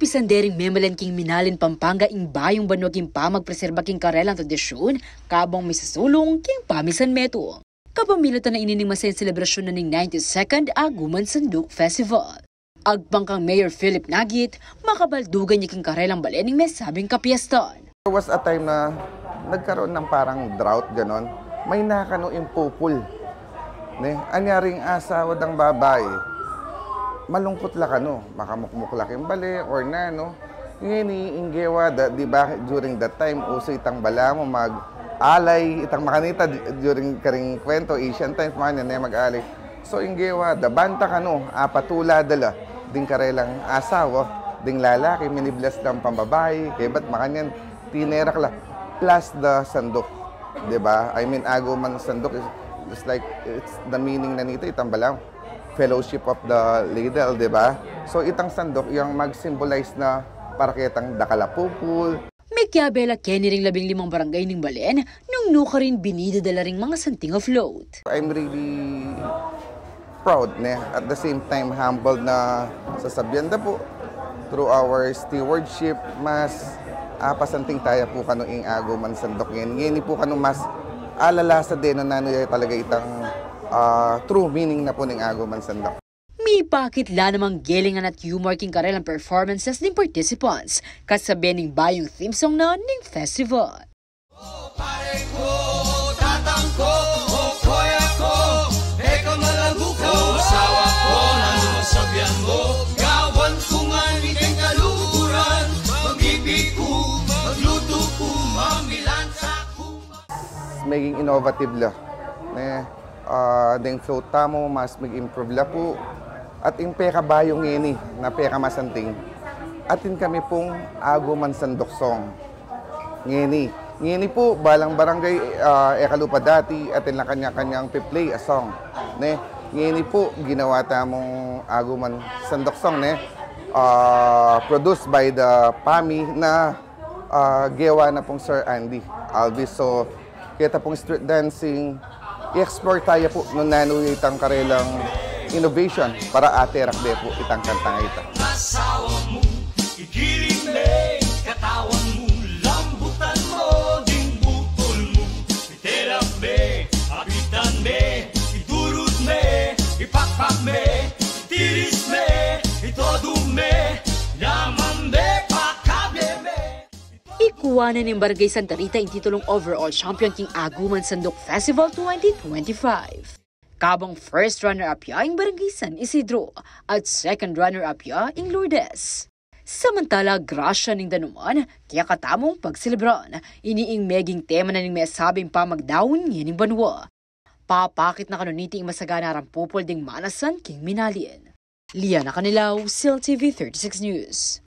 Umpisan dering memalan king Minalin Pampanga ing Bayung Banwa king magpreserba king karelang tradisyon, kabang may sasulong king pamisan meto. Kapamilatan na inining masayang selebrasyon na ning 92nd Aguman Sanduk Festival. Agpang kang Mayor Philip Nagit, makabaldugan niya king karelang balening may sabing kapiestan. There was a time na nagkaroon ng parang drought ganon, may nakano impupul. Anyaring asawa ng babae, malungkot la kano, makamukmukla king bale or nano. Ngayon inggewa, di ba during that time, uso itang bala mo mag-alay, itang makanita during karing kwento, Asian times, mga nyan mag-alay. So inggewa, banta kano, patula dala, ding karelang asawa, ding lalaki, miniblas ng pambabae, kaya ba't makanyan, tinerak la, plus the sandok, di ba? I mean, Aguman Sanduk is like, it's the meaning na nito, itang bala, fellowship of the ladle, di ba? So itang sandok, yung mag-symbolize na paraketang dakalapupul. May kiabela Kenny ring 15 barangay ning Balen, nung nuka rin binidadala ring mga santing afloat. I'm really proud, at the same time humbled na sasabihan na po through our stewardship, mas pasanting tayo po kano ing Aguman Sandok ngayon. Ngayon po kano mas alala sa din na nanoy talaga itang true meaning na po ng Aguman Sandok. May pakitla namang gelingan at humor king karelang performances ng participants, kasabi ning Bayung theme song na ning festival. Pare ko, tatang ko, kuya ko, ikaw malago ko, asawa ko, nanumasabyan mo, gawan ko nga niteng kaluran, mag-ibig ko, magluto ko, mamilansa ko. Maging innovative la. Deng float tamo, mas mag-improve la po. At yung peka bayong ngini, na peka masanting, atin kami pong Aguman Sandok song. Ngini. Ngini po, balang barangay ekalupa dati, atin lang kanya-kanyang piplay a song. Ngini po, ginawa tamong Aguman Sandok song, produced by the PAMI na gawa na pong Sir Andy Alvis. So, kita pong street dancing, i-explore tayo po nung nanuyitang karelang innovation para aterak de po itang kantang ito. Asawa mo, igiling me, katawan mo, lambutan mo, ding butol mo, iterak me, abitan me, idurut me, ipakpak me, itiris me, itodum me, yaman me, pakabe me. Ikuwanan ng Barangay Santa Rita ang titulong overall champion king Aguman Sanduk Festival 2025. Kabang first runner-up ya ang Barangay San Isidro at second runner-up ya ang Lourdes. Samantala, grasya ning danuman, kaya katamong pagselebran, iniing meging tema na ning may sabing pamagdawon ngayon Banwa. Papakit na kanuniti ang masagana rampupol ding manasan king Minaleño. Liana Canilaw, CLTV36 News.